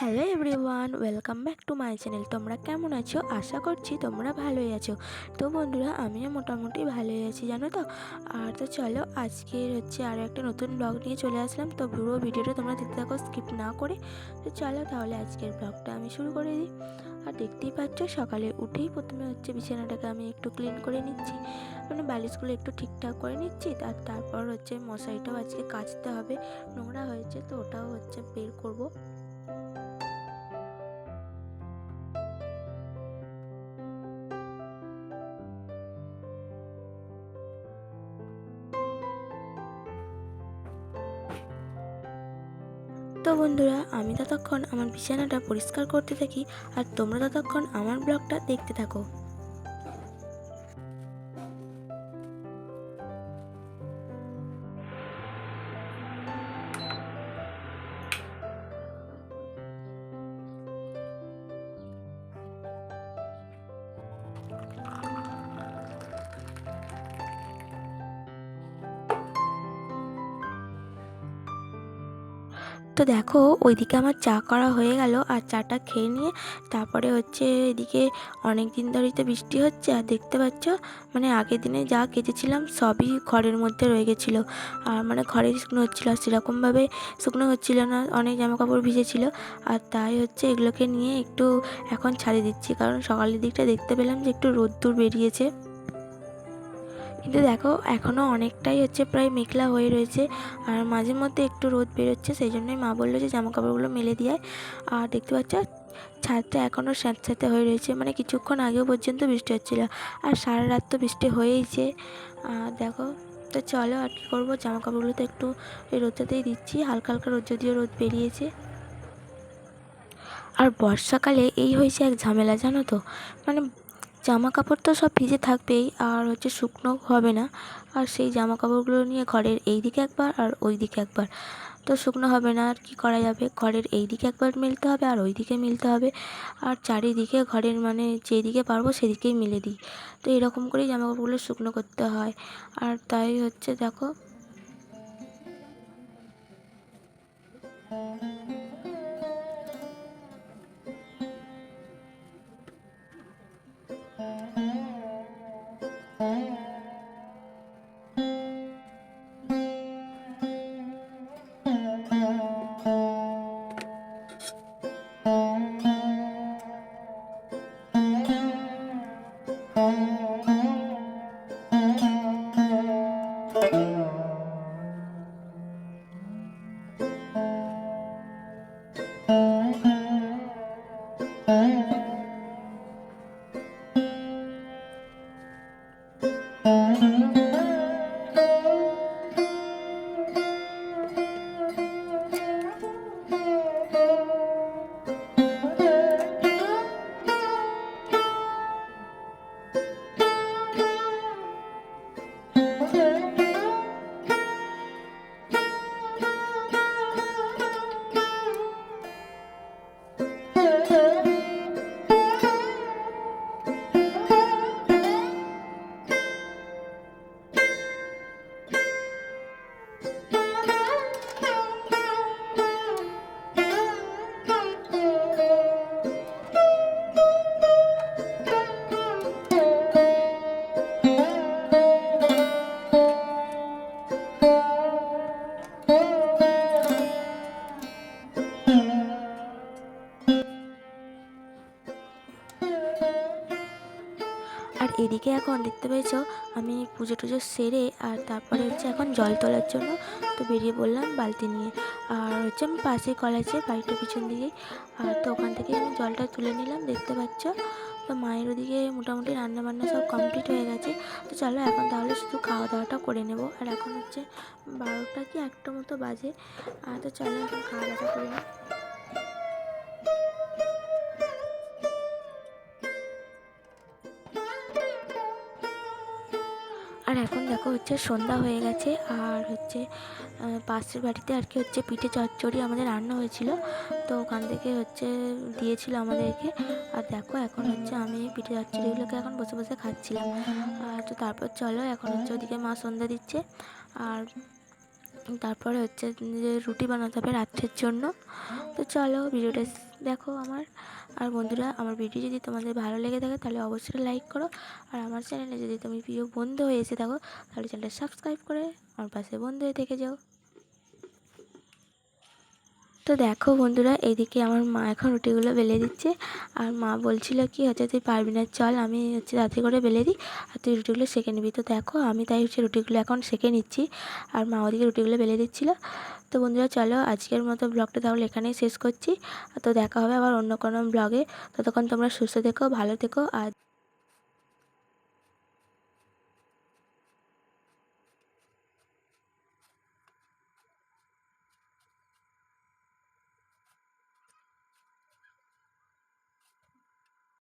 Hello everyone, welcome back to my channel. তোমরা কেমন আছো? আশা করছি তোমরা ভালোই আছো। তো বন্ধুরা, আমিও মোটামুটি ভালোই আছি, জানো তো। আর তো চলো, আজকের আরও একটা নতুন ব্লগ নিয়ে চলে আসলাম। তো পুরো ভিডিওটা তোমরা দেখতে থাকো, স্কিপ না করে। তো চলো তাহলে আজকের ব্লগটা আমি শুরু করে দিই। আর দেখতেই পাচ্ছ, সকালে উঠেই প্রথমে বিছানাটাকে আমি একটু ক্লিন করে নিচ্ছি, মানে বালিশগুলো একটু ঠিকঠাক করে নিচ্ছি। আর তারপর মশারিটাও আজকে কাচতে হবে, নোংরা হয়েছে তো ওটাও বের করবো। তো বন্ধুরা, আমি ততক্ষণ আমার বিছানাটা পরিষ্কার করতে থাকি, আর তোমরা ততক্ষণ আমার ব্লগটা দেখতে থাকো। তো দেখো, ওইদিকে আমার চা করা হয়ে গেল, আর চাটা খেয়ে নিয়ে তারপরে এদিকে অনেক দিন ধরেই তো বৃষ্টি হচ্ছে। আর দেখতে পাচ্ছ, মানে আগের দিনে যা কেচেছিলাম সবই ঘরের মধ্যে রয়ে গেছিলো। আর মানে ঘরেই শুকনো হচ্ছিলো, আর সেরকমভাবে শুকনো হচ্ছিল না, অনেক জামা কাপড় ভিজেছিল। আর তাই এগুলোকে নিয়ে একটু এখন ছাড়িয়ে দিচ্ছি, কারণ সকালের দিকটা দেখতে পেলাম যে একটু রোদ্দুর বেরিয়েছে। কিন্তু দেখো, এখনও অনেকটাই প্রায় মেঘলা হয়ে রয়েছে, আর মাঝে মধ্যে একটু রোদ বেরোচ্ছে। সেই জন্যই মা বললো যে জামা কাপড়গুলো মেলে দিয়ে। আর দেখতে পাচ্ছ, ছাদটা এখনও স্যাঁতস্যাঁতে হয়ে রয়েছে, মানে কিছুক্ষণ আগেও পর্যন্ত বৃষ্টি হচ্ছিলো, আর সারা রাত তো বৃষ্টি হয়েইছে। আর দেখো, তো চলো, আর কী করবো, জামা কাপড়গুলো তো একটু রোদটাতেই দিচ্ছি। হালকা হালকা রোদ, যদিও রোদ বেরিয়েছে। আর বর্ষাকালে এই হয়েছে এক ঝামেলা, জানো তো, মানে জামা কাপড় তো সব ভিজে থাকবেই, আর শুকনো হবে না। আর সেই জামা কাপড়গুলো নিয়ে ঘরের এই দিকে একবার আর ওই দিকে একবার, তো শুকনো হবে না। আর কি করা যাবে, ঘরের এই দিকে একবার মেলতে হবে আর ওই দিকে মিলতে হবে। আর চারিদিকে ঘরের মানে যেদিকে পারবো সেদিকেই মিলে দিই। তো এরকম করেই জামা কাপড়গুলো শুকনো করতে হয়। আর তাই দেখো। আর এদিকে এখন দেখতে পেয়েছো, আমি পুজো টুজো সেরে আর তারপরে এখন জল তোলার জন্য তো বেরিয়ে পড়লাম বালতি নিয়ে। আর আমি পাশেই কল আছে, বাড়িটার পিছন দিকেই। আর তো ওখান থেকে আমি জলটা তুলে নিলাম, দেখতে পাচ্ছ। তো মায়ের ওদিকে মোটামুটি রান্না বান্না সব কমপ্লিট হয়ে গেছে। তো চলো এখন তাহলে শুধু খাওয়া দাওয়াটা করে নেব। আর এখন 12টা কি 1টা মতো বাজে। তো চলো এখন খাওয়া দাওয়াটা করে নিই। আর এখন দেখো সন্ধ্যা হয়ে গেছে। আর পাশের বাড়িতে আর কি পিঠে চচ্চড়ি আমাদের রান্না হয়েছিল, তো ওখান থেকে দিয়েছিল আমাদেরকে। আর দেখো এখন আমি এই পিঠে চচ্চড়িগুলোকে এখন বসে বসে খাচ্ছিলাম। আর তো তারপর চলো এখন ওদিকে মা সন্ধ্যা দিচ্ছে। আর তারপরে হচ্ছে যে রুটি বানাতে হবে রাত্রের জন্য। তো চলো ভিডিওটা দেখো আমার। আর বন্ধুরা, আমার ভিডিও যদি তোমাদের ভালো লেগে থাকে তাহলে অবশ্যই লাইক করো। আর আমার চ্যানেলে যদি তুমি প্রিয় বন্ধু হয়ে এসে থাকো তাহলে চ্যানেলটা সাবস্ক্রাইব করে আমার পাশে বন্ধু হয়ে থেকে যাও। তো দেখো বন্ধুরা, এইদিকে আমার মা এখন রুটিগুলো বেলে দিচ্ছে। আর মা বলছিল কি হচ্ছে তুই পারবি না, চল আমি হচ্ছে তাড়াতাড়ি করে বেলে দিই আর তুই রুটিগুলো সেঁকে নিবি। তো দেখো আমি তাই হচ্ছে রুটিগুলো এখন সেঁকে নিচ্ছি আর মা ওদিকে রুটিগুলো বেলে দিচ্ছিলো। তো বন্ধুরা চলো আজকের মতো ব্লগটা তাহলে এখানেই শেষ করছি। তো দেখা হবে আবার অন্য কোনো ব্লগে। ততক্ষণ তোমরা সুস্থ থেকো, ভালো থেকো। আর